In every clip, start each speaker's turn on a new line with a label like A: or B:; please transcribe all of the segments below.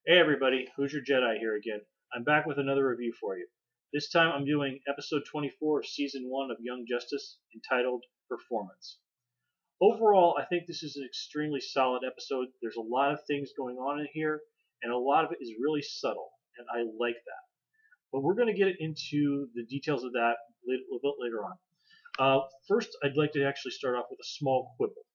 A: Hey everybody, Who's Your Jedi here again. I'm back with another review for you. This time I'm doing episode 24 of season 1 of Young Justice, entitled Performance. Overall, I think this is an extremely solid episode. There's a lot of things going on in here, and a lot of it is really subtle, and I like that. But we're going to get into the details of that a little bit later on. First, I'd like to actually start off with a small quibble.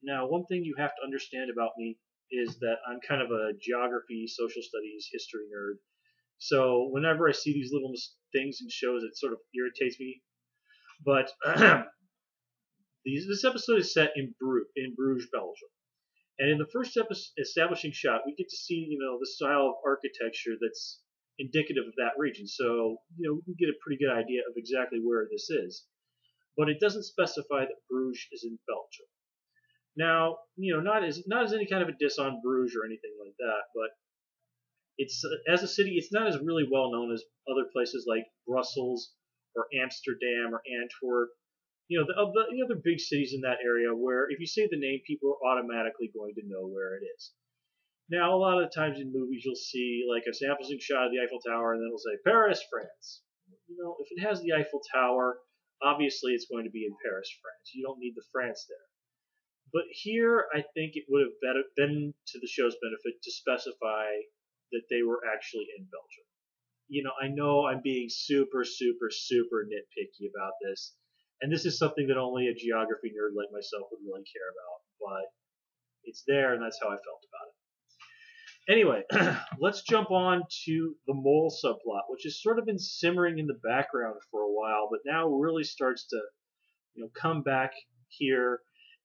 A: Now, one thing you have to understand about me is that I'm kind of a geography, social studies, history nerd. So whenever I see these little things in shows, it sort of irritates me. But this episode is set in Bruges, Belgium. And in the first establishing shot, we get to see, the style of architecture that's indicative of that region. So, we can get a pretty good idea of exactly where this is. But it doesn't specify that Bruges is in Belgium. Now, not as any kind of a diss on Bruges or anything like that, but it's as a city, it's not as really well known as other places like Brussels or Amsterdam or Antwerp. The other big cities in that area where if you say the name, people are automatically going to know where it is. Now, a lot of times in movies, you'll see like a sampling shot of the Eiffel Tower, and then it'll say Paris, France. If it has the Eiffel Tower, obviously it's going to be in Paris, France. You don't need the France there. But here, I think it would have been to the show's benefit to specify that they were actually in Belgium. I know I'm being super, super, super nitpicky about this, and this is something that only a geography nerd like myself would really care about, but it's there, and that's how I felt about it. Anyway, let's jump on to the mole subplot, which has sort of been simmering in the background for a while, but now really starts to, come back here,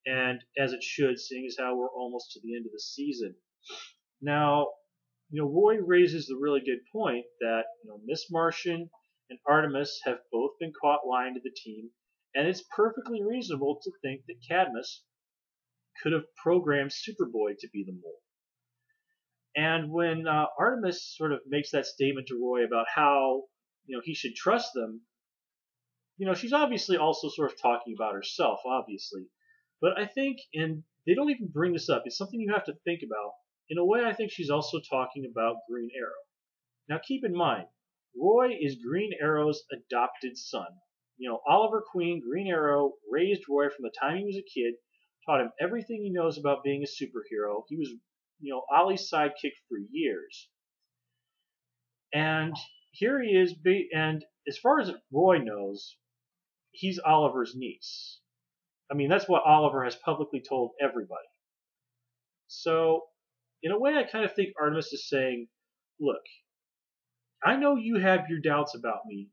A: and as it should, seeing as how we're almost to the end of the season. Now, Roy raises the really good point that, Miss Martian and Artemis have both been caught lying to the team, and it's perfectly reasonable to think that Cadmus could have programmed Superboy to be the mole. And when Artemis sort of makes that statement to Roy about how, he should trust them, she's obviously also sort of talking about herself, obviously. But I think, and they don't even bring this up, it's something you have to think about. In a way, I think she's also talking about Green Arrow. Now, keep in mind, Roy is Green Arrow's adopted son. Oliver Queen, Green Arrow, raised Roy from the time he was a kid, taught him everything he knows about being a superhero. He was, Ollie's sidekick for years. And here he is, and as far as Roy knows, he's Oliver's niece. I mean, that's what Oliver has publicly told everybody. So, in a way, I kind of think Artemis is saying, look, I know you have your doubts about me,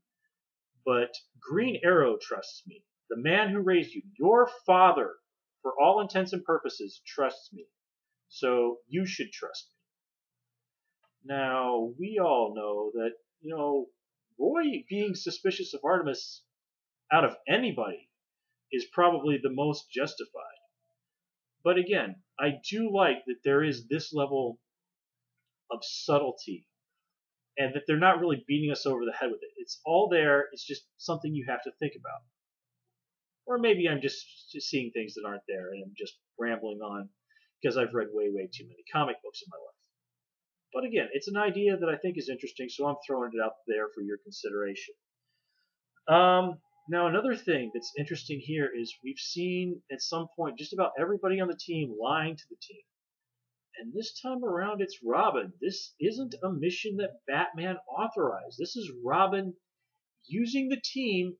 A: but Green Arrow trusts me. The man who raised you, your father, for all intents and purposes, trusts me. So you should trust me. Now, we all know that, Roy being suspicious of Artemis out of anybody is probably the most justified. But again, I do like that there is this level of subtlety and that they're not really beating us over the head with it. It's all there. It's just something you have to think about. Or maybe I'm just seeing things that aren't there and I'm just rambling on because I've read way, way too many comic books in my life. But again, it's an idea that I think is interesting, so I'm throwing it out there for your consideration. Now, another thing that's interesting here is we've seen at some point just about everybody on the team lying to the team. And this time around, it's Robin. This isn't a mission that Batman authorized. This is Robin using the team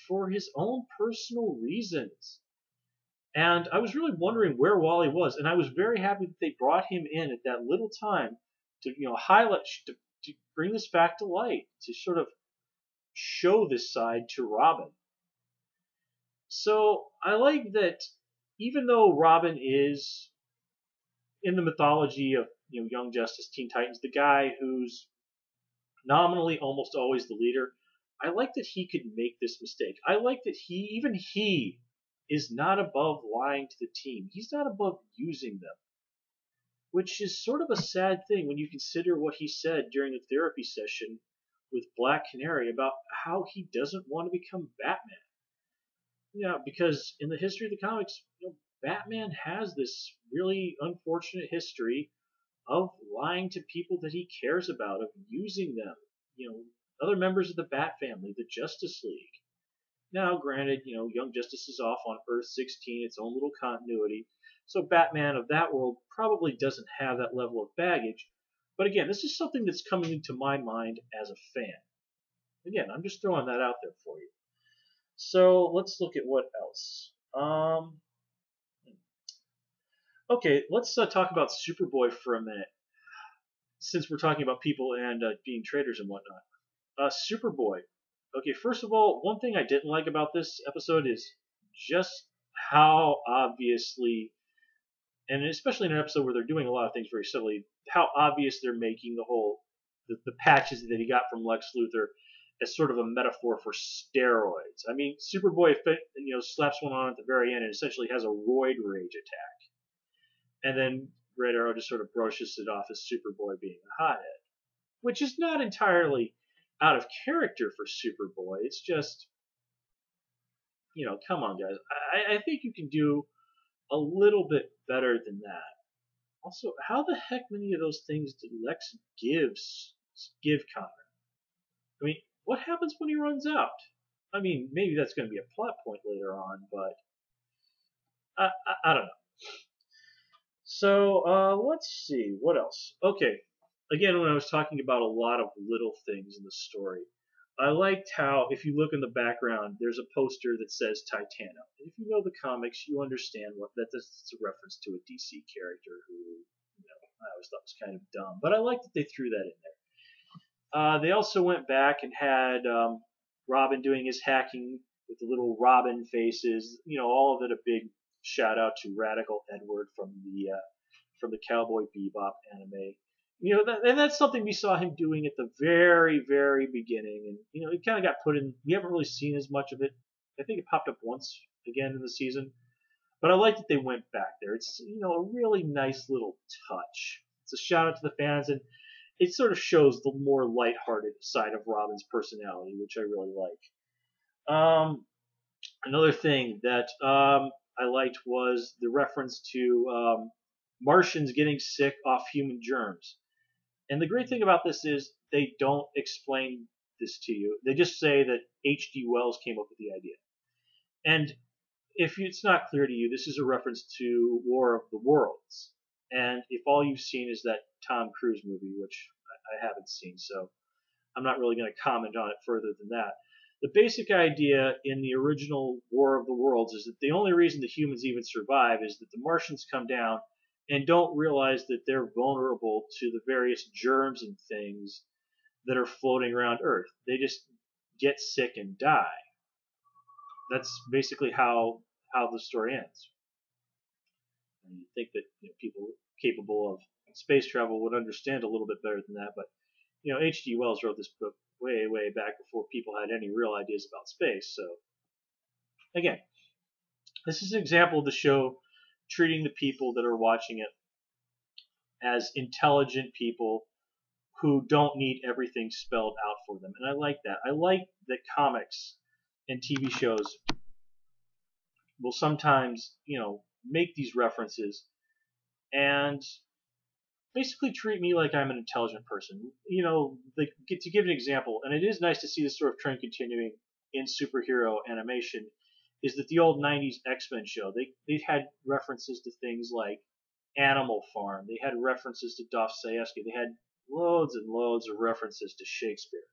A: for his own personal reasons. And I was really wondering where Wally was, and I was very happy that they brought him in at that little time to, highlight, to bring this back to light, to sort of show this side to Robin. So I like that even though Robin is in the mythology of Young Justice, Teen Titans, the guy who's nominally almost always the leader, I like that he could make this mistake. I like that he is not above lying to the team. He's not above using them, which is sort of a sad thing when you consider what he said during the therapy session with Black Canary about how he doesn't want to become Batman. Yeah, because in the history of the comics, Batman has this really unfortunate history of lying to people that he cares about, of using them, other members of the Bat family, the Justice League. Now, granted, Young Justice is off on Earth 16, its own little continuity, so Batman of that world probably doesn't have that level of baggage. But again, this is something that's coming into my mind as a fan. Again, I'm just throwing that out there for you. So let's look at what else. Okay, let's talk about Superboy for a minute, since we're talking about people and being traitors and whatnot. Superboy. Okay, first of all, one thing I didn't like about this episode is just how obviously, and especially in an episode where they're doing a lot of things very subtly, how obvious they're making the patches that he got from Lex Luthor as sort of a metaphor for steroids. I mean, Superboy, slaps one on at the very end and essentially has a roid rage attack, and then Red Arrow just sort of brushes it off as Superboy being a hothead, which is not entirely out of character for Superboy. It's just, come on, guys. I think you can do a little bit better than that. Also, how the heck many of those things did Lex give Connor? I mean, what happens when he runs out? I mean, maybe that's going to be a plot point later on, but I don't know. So let's see, what else? Okay, again, when I was talking about a lot of little things in the story, I liked how, if you look in the background, there's a poster that says Titanic. If you know the comics, you understand that's a reference to a DC character who, I always thought was kind of dumb, but I like that they threw that in there. They also went back and had Robin doing his hacking with the little Robin faces. All of it a big shout out to Radical Edward from the Cowboy Bebop anime. And that's something we saw him doing at the very, very beginning, and it kind of got put in. We haven't really seen as much of it. I think it popped up once again in the season, but I like that they went back there. It's a really nice little touch. It's a shout out to the fans, and it sort of shows the more lighthearted side of Robin's personality, which I really like. Another thing that I liked was the reference to Martians getting sick off human germs. And the great thing about this is they don't explain this to you. They just say that H.G. Wells came up with the idea. And if it's not clear to you, this is a reference to War of the Worlds. And if all you've seen is that Tom Cruise movie, which I haven't seen, so I'm not really going to comment on it further than that. The basic idea in the original War of the Worlds is that the only reason the humans even survive is that the Martians come down and don't realize that they're vulnerable to the various germs and things that are floating around Earth. They just get sick and die. That's basically how the story ends. And you think that people capable of space travel would understand a little bit better than that, but H.G. Wells wrote this book way, way back before people had any real ideas about space. So, again, this is an example of the show treating the people that are watching it as intelligent people who don't need everything spelled out for them. And I like that. I like that comics and TV shows will sometimes, make these references and basically treat me like I'm an intelligent person. To give an example, and it is nice to see this sort of trend continuing in superhero animation, is that the old 90s X-Men show, they had references to things like Animal Farm. They had references to Dostoevsky. They had loads and loads of references to Shakespeare.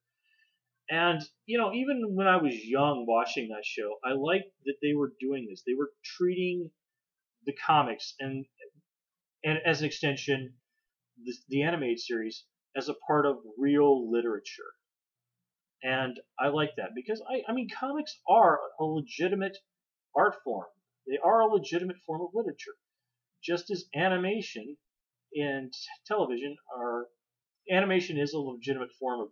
A: And, even when I was young watching that show, I liked that they were doing this. They were treating the comics and as an extension, the animated series, as a part of real literature. And I like that because, I mean, comics are a legitimate art form. They are a legitimate form of literature. Just as animation and television animation is a legitimate form of,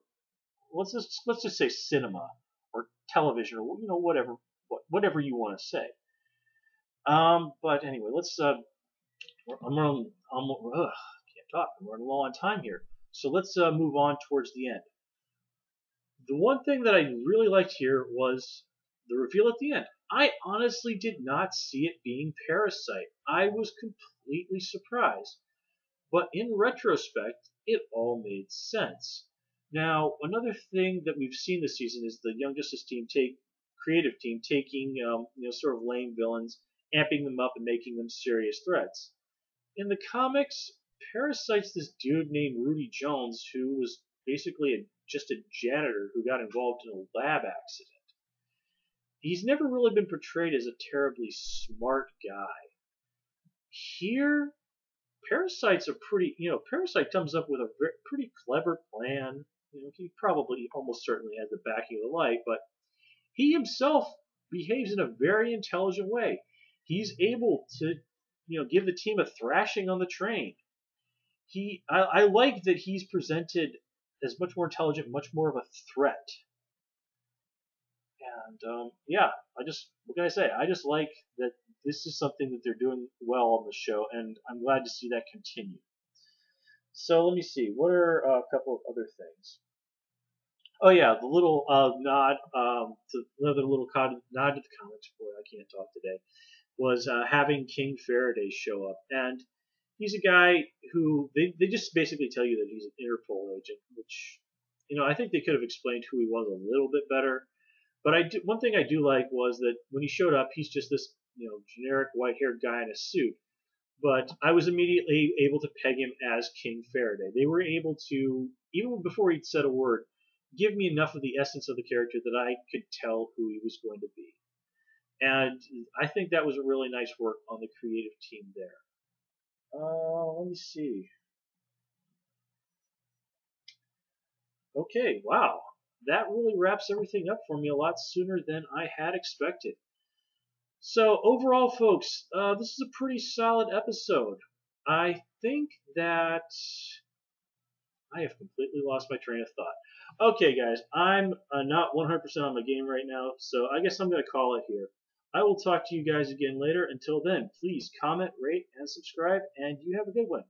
A: let's just say cinema or television or whatever you want to say. But anyway, I'm running low on time here. So let's move on towards the end. The one thing that I really liked here was the reveal at the end. I honestly did not see it being Parasite. I was completely surprised. But in retrospect, it all made sense. Now, another thing that we've seen this season is the Young Justice team creative team taking sort of lame villains, amping them up and making them serious threats. In the comics, Parasite's this dude named Rudy Jones who was basically just a janitor who got involved in a lab accident. He's never really been portrayed as a terribly smart guy. Here, Parasite's a Parasite comes up with a pretty clever plan. He probably almost certainly has the backing of the light, but he himself behaves in a very intelligent way. He's able to, give the team a thrashing on the train. I like that he's presented as much more intelligent, much more of a threat. And yeah, what can I say? I just like that this is something that they're doing well on the show, and I'm glad to see that continue. So let me see. What are a couple of other things? Oh yeah, the little nod to another little nod to the comics. Boy, I can't talk today. Was having King Faraday show up, and he's a guy who they just basically tell you that he's an Interpol agent, which I think they could have explained who he was a little bit better. But one thing I do like was that when he showed up, he's just this generic white-haired guy in a suit. But I was immediately able to peg him as King Faraday. They were able to, even before he'd said a word, give me enough of the essence of the character that I could tell who he was going to be. And I think that was a really nice work on the creative team there. Let me see. Okay, wow. That really wraps everything up for me a lot sooner than I had expected. So overall, folks, this is a pretty solid episode. I think that I have completely lost my train of thought. Okay, guys, I'm not 100% on my game right now, so I guess I'm going to call it here. I will talk to you guys again later. Until then, please comment, rate, and subscribe, and you have a good one.